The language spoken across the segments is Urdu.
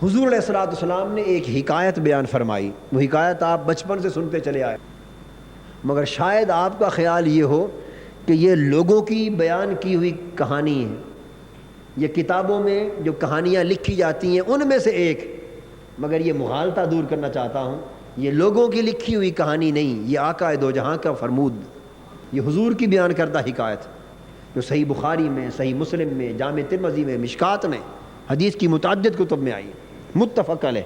حضور علیہ الصلوۃ والسلام نے ایک حکایت بیان فرمائی، وہ حکایت آپ بچپن سے سنتے چلے آئے، مگر شاید آپ کا خیال یہ ہو کہ یہ لوگوں کی بیان کی ہوئی کہانی ہے، یہ کتابوں میں جو کہانیاں لکھی جاتی ہیں ان میں سے ایک، مگر یہ مغالطہ دور کرنا چاہتا ہوں، یہ لوگوں کی لکھی ہوئی کہانی نہیں، یہ آقا دو جہاں کا فرمود، یہ حضور کی بیان کردہ حکایت جو صحیح بخاری میں، صحیح مسلم میں، جامع ترمذی میں، مشکات میں، حدیث کی متعدد کتب میں آئی، متفق علیہ۔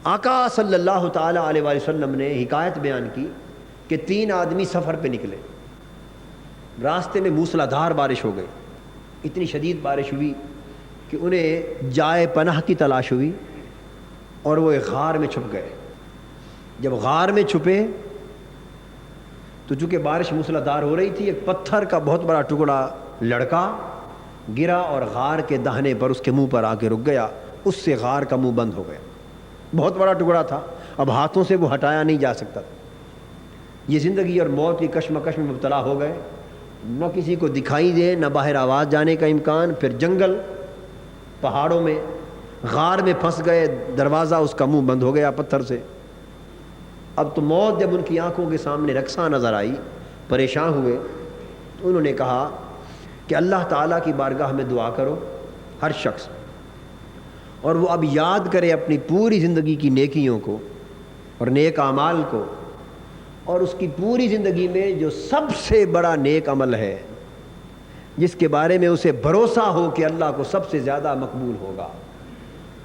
آقا صلی اللہ تعالیٰ علیہ وآلہ وسلم نے حکایت بیان کی کہ 3 آدمی سفر پہ نکلے، راستے میں موسلا دھار بارش ہو گئی، اتنی شدید بارش ہوئی کہ انہیں جائے پناہ کی تلاش ہوئی اور وہ ایک غار میں چھپ گئے۔ جب غار میں چھپے تو چونکہ بارش موسلا دھار ہو رہی تھی، ایک پتھر کا بہت بڑا ٹکڑا لڑکا گرا اور غار کے دہنے پر اس کے منہ پر آ کے رک گیا، اس سے غار کا منہ بند ہو گیا۔ بہت بڑا ٹکڑا تھا، اب ہاتھوں سے وہ ہٹایا نہیں جا سکتا تھا۔ یہ زندگی اور موت کی کشمکش میں مبتلا ہو گئے، نہ کسی کو دکھائی دے، نہ باہر آواز جانے کا امکان، پھر جنگل، پہاڑوں میں، غار میں پھنس گئے، دروازہ اس کا منہ بند ہو گیا پتھر سے۔ اب تو موت جب ان کی آنکھوں کے سامنے رقصاں نظر آئی، پریشان ہوئے، تو انہوں نے کہا کہ اللہ تعالیٰ کی بارگاہ میں دعا کرو ہر شخص، اور وہ اب یاد کرے اپنی پوری زندگی کی نیکیوں کو اور نیک اعمال کو، اور اس کی پوری زندگی میں جو سب سے بڑا نیک عمل ہے جس کے بارے میں اسے بھروسہ ہو کہ اللہ کو سب سے زیادہ مقبول ہوگا،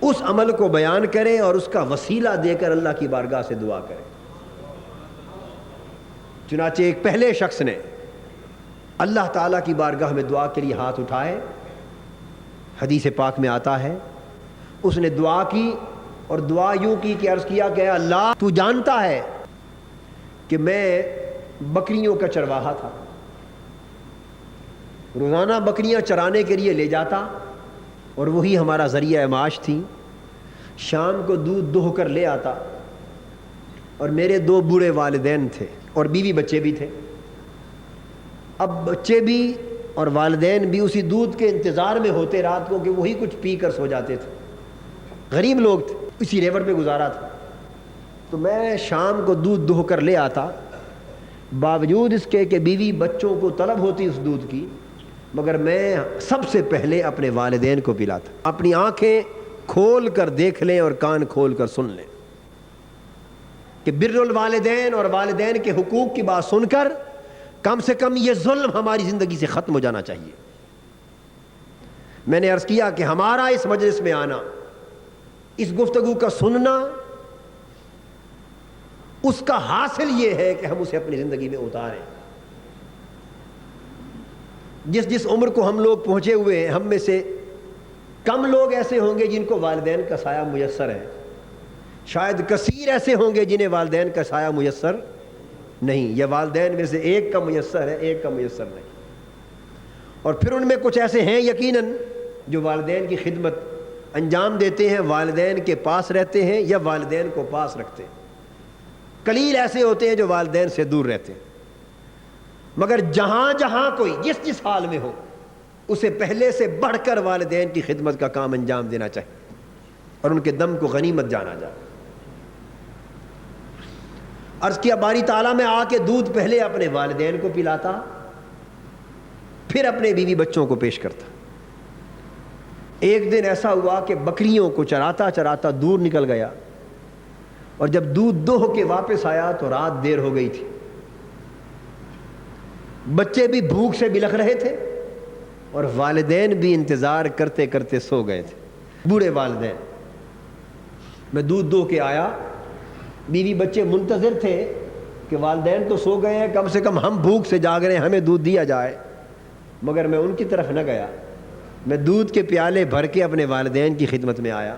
اس عمل کو بیان کرے اور اس کا وسیلہ دے کر اللہ کی بارگاہ سے دعا کرے۔ چنانچہ ایک پہلے شخص نے اللہ تعالیٰ کی بارگاہ میں دعا کے لیے ہاتھ اٹھائے، حدیث پاک میں آتا ہے اس نے دعا کی، اور دعا یوں کی کہ عرض کیا کہ اللہ تو جانتا ہے کہ میں بکریوں کا چرواہا تھا، روزانہ بکریاں چرانے کے لیے لے جاتا اور وہی ہمارا ذریعہ معاش تھی، شام کو دودھ دوہ کر لے آتا، اور میرے 2 بوڑھے والدین تھے اور بیوی بچے بھی تھے۔ اب بچے بھی اور والدین بھی اسی دودھ کے انتظار میں ہوتے رات کو کہ وہی کچھ پی کر سو جاتے تھے، غریب لوگ تھے، اسی ریور پہ گزارا تھا۔ تو میں شام کو دودھ دوہ کر لے آتا، باوجود اس کے کہ بیوی بچوں کو طلب ہوتی اس دودھ کی، مگر میں سب سے پہلے اپنے والدین کو پلاتا۔ اپنی آنکھیں کھول کر دیکھ لیں اور کان کھول کر سن لیں کہ بر الوالدین اور والدین کے حقوق کی بات سن کر کم سے کم یہ ظلم ہماری زندگی سے ختم ہو جانا چاہیے۔ میں نے عرض کیا کہ ہمارا اس مجلس میں آنا، اس گفتگو کا سننا، اس کا حاصل یہ ہے کہ ہم اسے اپنی زندگی میں اتاریں۔ جس عمر کو ہم لوگ پہنچے ہوئے ہیں، ہم میں سے کم لوگ ایسے ہوں گے جن کو والدین کا سایہ میسر ہے، شاید کثیر ایسے ہوں گے جنہیں والدین کا سایہ میسر نہیں، یا والدین میں سے ایک کا میسر ہے، ایک کا میسر نہیں، اور پھر ان میں کچھ ایسے ہیں یقیناً جو والدین کی خدمت انجام دیتے ہیں، والدین کے پاس رہتے ہیں یا والدین کو پاس رکھتے ہیں، قلیل ایسے ہوتے ہیں جو والدین سے دور رہتے ہیں۔ مگر جہاں جہاں کوئی جس حال میں ہو، اسے پہلے سے بڑھ کر والدین کی خدمت کا کام انجام دینا چاہیے اور ان کے دم کو غنیمت جانا جائے۔ عرض کیا باری تعالیٰ میں آ کے دودھ پہلے اپنے والدین کو پلاتا، پھر اپنے بیوی بچوں کو پیش کرتا۔ ایک دن ایسا ہوا کہ بکریوں کو چراتا چراتا دور نکل گیا، اور جب دودھ دوہ کے واپس آیا تو رات دیر ہو گئی تھی، بچے بھی بھوک سے بلخ رہے تھے اور والدین بھی انتظار کرتے کرتے سو گئے تھے، بوڑھے والدین۔ میں دودھ دوہ کے آیا، بیوی بچے منتظر تھے کہ والدین تو سو گئے ہیں، کم سے کم ہم بھوک سے جاگ رہے ہیں، ہمیں دودھ دیا جائے، مگر میں ان کی طرف نہ گیا۔ میں دودھ کے پیالے بھر کے اپنے والدین کی خدمت میں آیا،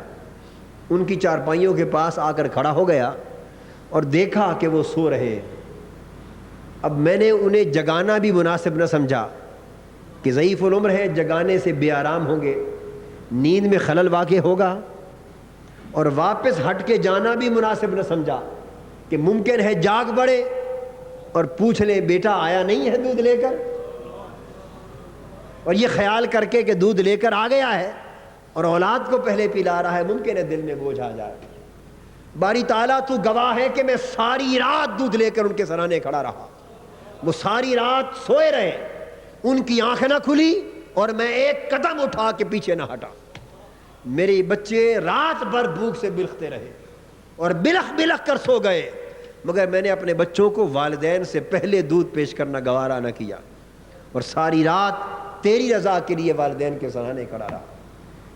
ان کی چارپائیوں کے پاس آ کر کھڑا ہو گیا اور دیکھا کہ وہ سو رہے ہیں۔ اب میں نے انہیں جگانا بھی مناسب نہ سمجھا کہ ضعیف العمر ہے، جگانے سے بے آرام ہوں گے، نیند میں خلل واقع ہوگا، اور واپس ہٹ کے جانا بھی مناسب نہ سمجھا کہ ممکن ہے جاگ پڑے اور پوچھ لیں بیٹا آیا نہیں ہے دودھ لے کر، اور یہ خیال کر کے کہ دودھ لے کر آ گیا ہے اور اولاد کو پہلے پلا رہا ہے، ممکن ہے دل میں بوجھ آ جائے۔ باری تعالیٰ تو گواہ ہے کہ میں ساری رات دودھ لے کر ان کے سرانے کھڑا رہا، وہ ساری رات سوئے رہے، ان کی آنکھ نہ کھلی اور میں ایک قدم اٹھا کے پیچھے نہ ہٹا۔ میرے بچے رات بھر بھوک سے بلختے رہے اور بلخ بلخ کر سو گئے، مگر میں نے اپنے بچوں کو والدین سے پہلے دودھ پیش کرنا گوارا نہ کیا، اور ساری رات تیری رضا کے لیے والدین کے سرانے کھڑا رہا۔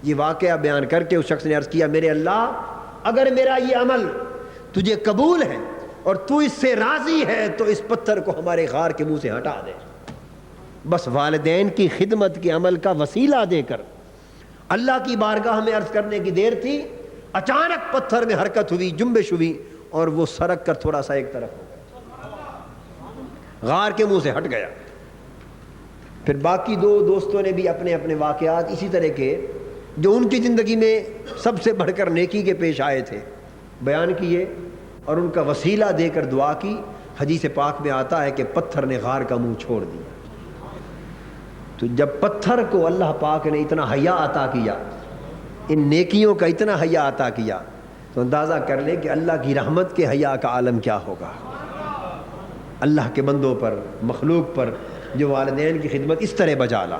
یہ واقعہ بیان کر کے اس شخص نے عرض کیا، میرے اللہ اگر میرا یہ عمل تجھے قبول ہے اور تو اس سے راضی ہے تو اس پتھر کو ہمارے غار کے منہ سے ہٹا دے۔ بس والدین کی خدمت کے عمل کا وسیلہ دے کر اللہ کی بارگاہ میں عرض کرنے کی دیر تھی، اچانک پتھر میں حرکت ہوئی، جنبش ہوئی، اور وہ سرک کر تھوڑا سا ایک طرف ہو گیا، غار کے منہ سے ہٹ گیا۔ پھر باقی دو دوستوں نے بھی اپنے اپنے واقعات اسی طرح کے جو ان کی زندگی میں سب سے بڑھ کر نیکی کے پیش آئے تھے بیان کیے، اور ان کا وسیلہ دے کر دعا کی۔ حدیث پاک میں آتا ہے کہ پتھر نے غار کا منہ چھوڑ دیا۔ تو جب پتھر کو اللہ پاک نے اتنا حیا عطا کیا، ان نیکیوں کا اتنا حیا عطا کیا، تو اندازہ کر لیں کہ اللہ کی رحمت کے حیا کا عالم کیا ہوگا۔ اللہ کے بندوں پر، مخلوق پر جو والدین کی خدمت اس طرح بجا لا۔